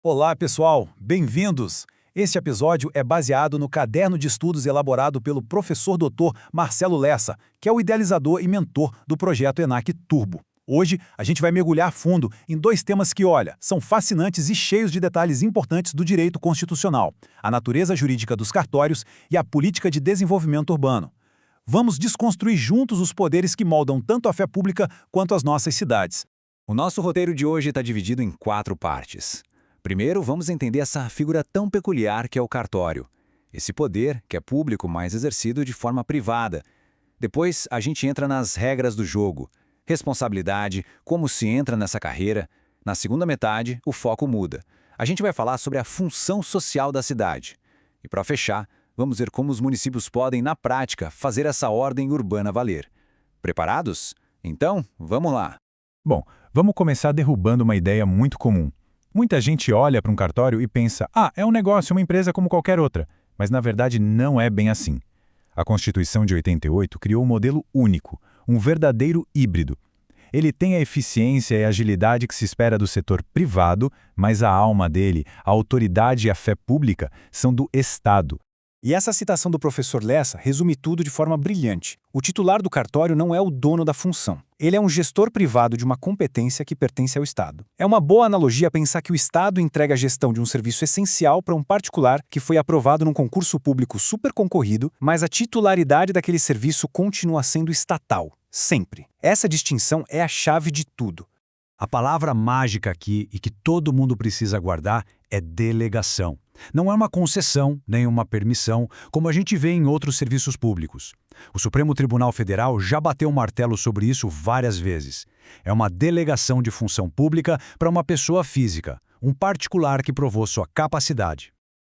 Olá, pessoal! Bem-vindos! Este episódio é baseado no caderno de estudos elaborado pelo professor Dr. Marcelo Lessa, que é o idealizador e mentor do projeto ENAC Turbo. Hoje, a gente vai mergulhar a fundo em dois temas que, olha, são fascinantes e cheios de detalhes importantes do direito constitucional: a natureza jurídica dos cartórios e a política de desenvolvimento urbano. Vamos desconstruir juntos os poderes que moldam tanto a fé pública quanto as nossas cidades. O nosso roteiro de hoje está dividido em 4 partes. Primeiro, vamos entender essa figura tão peculiar que é o cartório. Esse poder, que é público, mas exercido de forma privada. Depois, a gente entra nas regras do jogo. Responsabilidade, como se entra nessa carreira. Na segunda metade, o foco muda. A gente vai falar sobre a função social da cidade. E para fechar, vamos ver como os municípios podem, na prática, fazer essa ordem urbana valer. Preparados? Então, vamos lá! Bom, vamos começar derrubando uma ideia muito comum. Muita gente olha para um cartório e pensa, é um negócio, uma empresa como qualquer outra. Mas na verdade não é bem assim. A Constituição de 88 criou um modelo único, um verdadeiro híbrido. Ele tem a eficiência e a agilidade que se espera do setor privado, mas a alma dele, a autoridade e a fé pública são do Estado. E essa citação do professor Lessa resume tudo de forma brilhante. O titular do cartório não é o dono da função. Ele é um gestor privado de uma competência que pertence ao Estado. É uma boa analogia pensar que o Estado entrega a gestão de um serviço essencial para um particular que foi aprovado num concurso público super concorrido, mas a titularidade daquele serviço continua sendo estatal, sempre. Essa distinção é a chave de tudo. A palavra mágica aqui e que todo mundo precisa guardar é delegação. Não é uma concessão, nem uma permissão, como a gente vê em outros serviços públicos. O Supremo Tribunal Federal já bateu o martelo sobre isso várias vezes. É uma delegação de função pública para uma pessoa física, um particular que provou sua capacidade.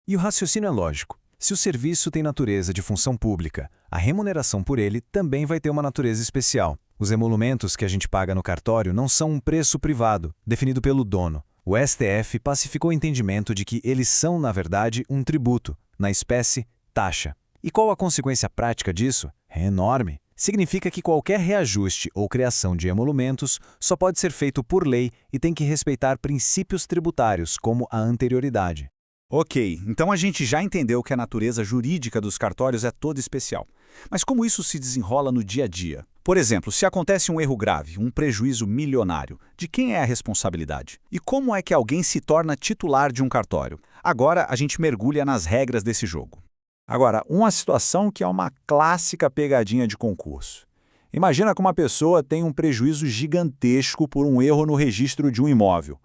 E o raciocínio é lógico. Se o serviço tem natureza de função pública, a remuneração por ele também vai ter uma natureza especial. Os emolumentos que a gente paga no cartório não são um preço privado, definido pelo dono. O STF pacificou o entendimento de que eles são, na verdade, um tributo, na espécie taxa. E qual a consequência prática disso? É enorme. Significa que qualquer reajuste ou criação de emolumentos só pode ser feito por lei e tem que respeitar princípios tributários, como a anterioridade. Ok, então a gente já entendeu que a natureza jurídica dos cartórios é toda especial. Mas como isso se desenrola no dia a dia? Por exemplo, se acontece um erro grave, um prejuízo milionário, de quem é a responsabilidade? E como é que alguém se torna titular de um cartório? Agora a gente mergulha nas regras desse jogo. Agora, uma situação que é uma clássica pegadinha de concurso. Imagina que uma pessoa tem um prejuízo gigantesco por um erro no registro de um imóvel.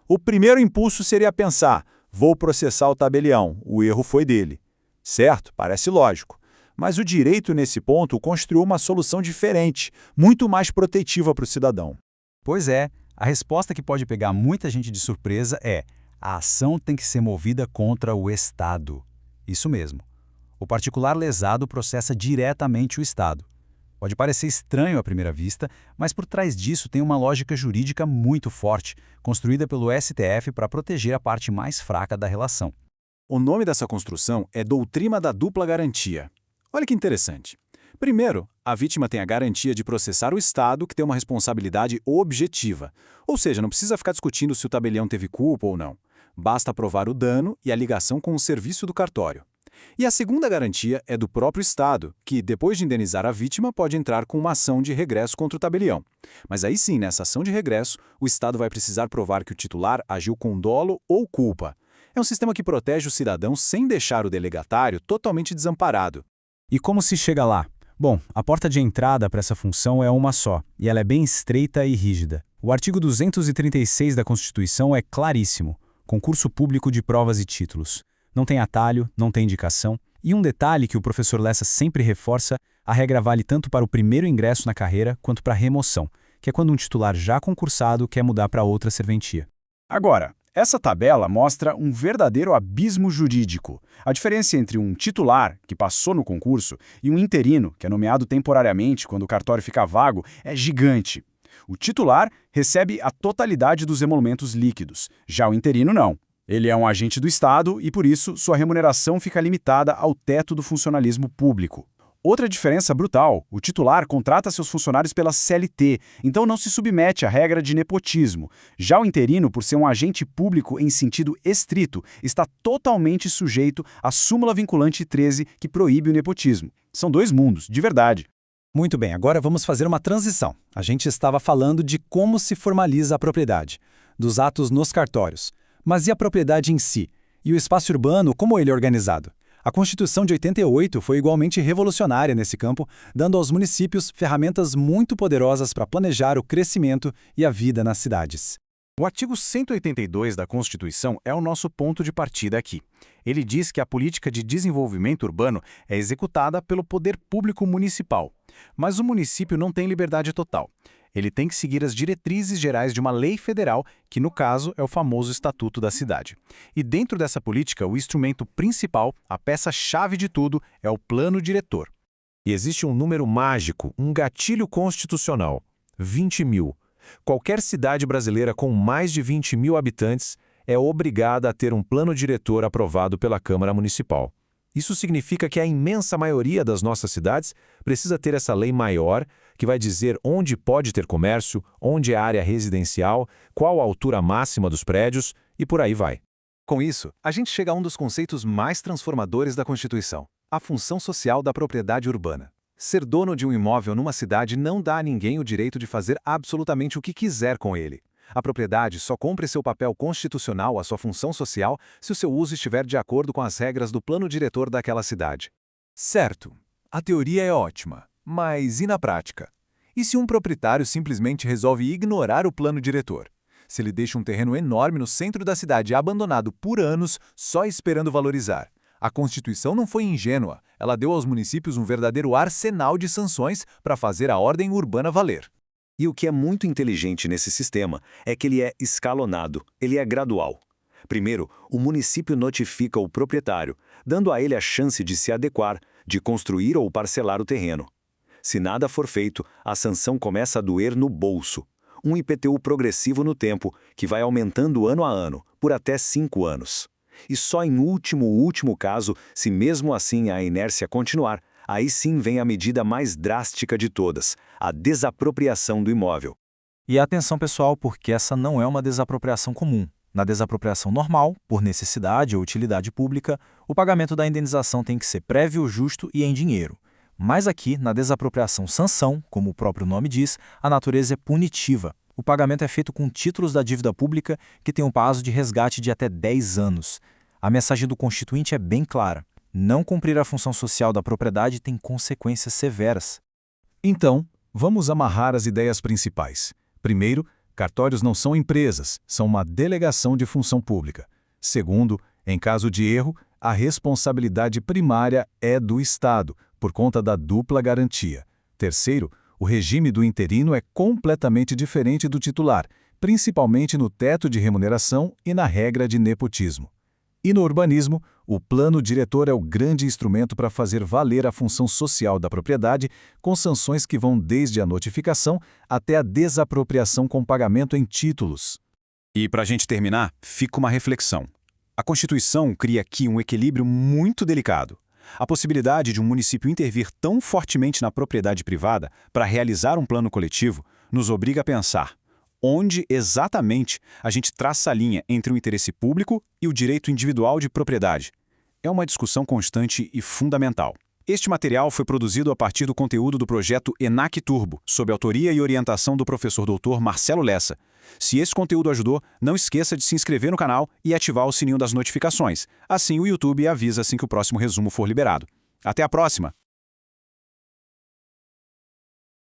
O primeiro impulso seria pensar: vou processar o tabelião, o erro foi dele. Certo? Parece lógico. Mas o direito, nesse ponto, construiu uma solução diferente, muito mais protetiva para o cidadão. Pois é, a resposta que pode pegar muita gente de surpresa é: a ação tem que ser movida contra o Estado. Isso mesmo. O particular lesado processa diretamente o Estado. Pode parecer estranho à primeira vista, mas por trás disso tem uma lógica jurídica muito forte, construída pelo STF para proteger a parte mais fraca da relação. O nome dessa construção é doutrina da dupla garantia. Olha que interessante. Primeiro, a vítima tem a garantia de processar o Estado, que tem uma responsabilidade objetiva. Ou seja, não precisa ficar discutindo se o tabelião teve culpa ou não. Basta provar o dano e a ligação com o serviço do cartório. E a segunda garantia é do próprio Estado, que, depois de indenizar a vítima, pode entrar com uma ação de regresso contra o tabelião. Mas aí sim, nessa ação de regresso, o Estado vai precisar provar que o titular agiu com dolo ou culpa. É um sistema que protege o cidadão sem deixar o delegatário totalmente desamparado. E como se chega lá? Bom, a porta de entrada para essa função é uma só, e ela é bem estreita e rígida. O artigo 236 da Constituição é claríssimo: concurso público de provas e títulos. Não tem atalho, não tem indicação. E um detalhe que o professor Lessa sempre reforça: a regra vale tanto para o primeiro ingresso na carreira quanto para a remoção, que é quando um titular já concursado quer mudar para outra serventia. Agora, essa tabela mostra um verdadeiro abismo jurídico. A diferença entre um titular, que passou no concurso, e um interino, que é nomeado temporariamente quando o cartório fica vago, é gigante. O titular recebe a totalidade dos emolumentos líquidos, já o interino não. Ele é um agente do Estado e, por isso, sua remuneração fica limitada ao teto do funcionalismo público. Outra diferença brutal: o titular contrata seus funcionários pela CLT, então não se submete à regra de nepotismo. Já o interino, por ser um agente público em sentido estrito, está totalmente sujeito à súmula vinculante 13, que proíbe o nepotismo. São dois mundos, de verdade. Muito bem, agora vamos fazer uma transição. A gente estava falando de como se formaliza a propriedade, dos atos nos cartórios. Mas e a propriedade em si? E o espaço urbano, como ele é organizado? A Constituição de 88 foi igualmente revolucionária nesse campo, dando aos municípios ferramentas muito poderosas para planejar o crescimento e a vida nas cidades. O artigo 182 da Constituição é o nosso ponto de partida aqui. Ele diz que a política de desenvolvimento urbano é executada pelo poder público municipal. Mas o município não tem liberdade total. Ele tem que seguir as diretrizes gerais de uma lei federal, que no caso é o famoso Estatuto da Cidade. E dentro dessa política, o instrumento principal, a peça-chave de tudo, é o plano diretor. E existe um número mágico, um gatilho constitucional: 20 mil. Qualquer cidade brasileira com mais de 20 mil habitantes é obrigada a ter um plano diretor aprovado pela Câmara Municipal. Isso significa que a imensa maioria das nossas cidades precisa ter essa lei maior, que vai dizer onde pode ter comércio, onde é área residencial, qual a altura máxima dos prédios e por aí vai. Com isso, a gente chega a um dos conceitos mais transformadores da Constituição: a função social da propriedade urbana. Ser dono de um imóvel numa cidade não dá a ninguém o direito de fazer absolutamente o que quiser com ele. A propriedade só cumpre seu papel constitucional, a sua função social, se o seu uso estiver de acordo com as regras do plano diretor daquela cidade. Certo, a teoria é ótima, mas e na prática? E se um proprietário simplesmente resolve ignorar o plano diretor? Se ele deixa um terreno enorme no centro da cidade abandonado por anos, só esperando valorizar? A Constituição não foi ingênua, ela deu aos municípios um verdadeiro arsenal de sanções para fazer a ordem urbana valer. E o que é muito inteligente nesse sistema é que ele é escalonado, ele é gradual. Primeiro, o município notifica o proprietário, dando a ele a chance de se adequar, de construir ou parcelar o terreno. Se nada for feito, a sanção começa a doer no bolso. Um IPTU progressivo no tempo, que vai aumentando ano a ano, por até 5 anos. E só em último caso, se mesmo assim a inércia continuar, aí sim vem a medida mais drástica de todas, a desapropriação do imóvel. E atenção pessoal, porque essa não é uma desapropriação comum. Na desapropriação normal, por necessidade ou utilidade pública, o pagamento da indenização tem que ser prévio, justo e em dinheiro. Mas aqui, na desapropriação sanção, como o próprio nome diz, a natureza é punitiva. O pagamento é feito com títulos da dívida pública que tem um prazo de resgate de até 10 anos. A mensagem do Constituinte é bem clara: não cumprir a função social da propriedade tem consequências severas. Então, vamos amarrar as ideias principais. Primeiro, cartórios não são empresas, são uma delegação de função pública. Segundo, em caso de erro, a responsabilidade primária é do Estado, por conta da dupla garantia. Terceiro, o regime do interino é completamente diferente do titular, principalmente no teto de remuneração e na regra de nepotismo. E no urbanismo, o plano diretor é o grande instrumento para fazer valer a função social da propriedade, com sanções que vão desde a notificação até a desapropriação com pagamento em títulos. E para a gente terminar, fica uma reflexão. A Constituição cria aqui um equilíbrio muito delicado. A possibilidade de um município intervir tão fortemente na propriedade privada para realizar um plano coletivo nos obriga a pensar onde exatamente a gente traça a linha entre o interesse público e o direito individual de propriedade. É uma discussão constante e fundamental. Este material foi produzido a partir do conteúdo do projeto ENAC Turbo, sob autoria e orientação do professor doutor Marcelo Lessa. Se esse conteúdo ajudou, não esqueça de se inscrever no canal e ativar o sininho das notificações. Assim o YouTube avisa assim que o próximo resumo for liberado. Até a próxima!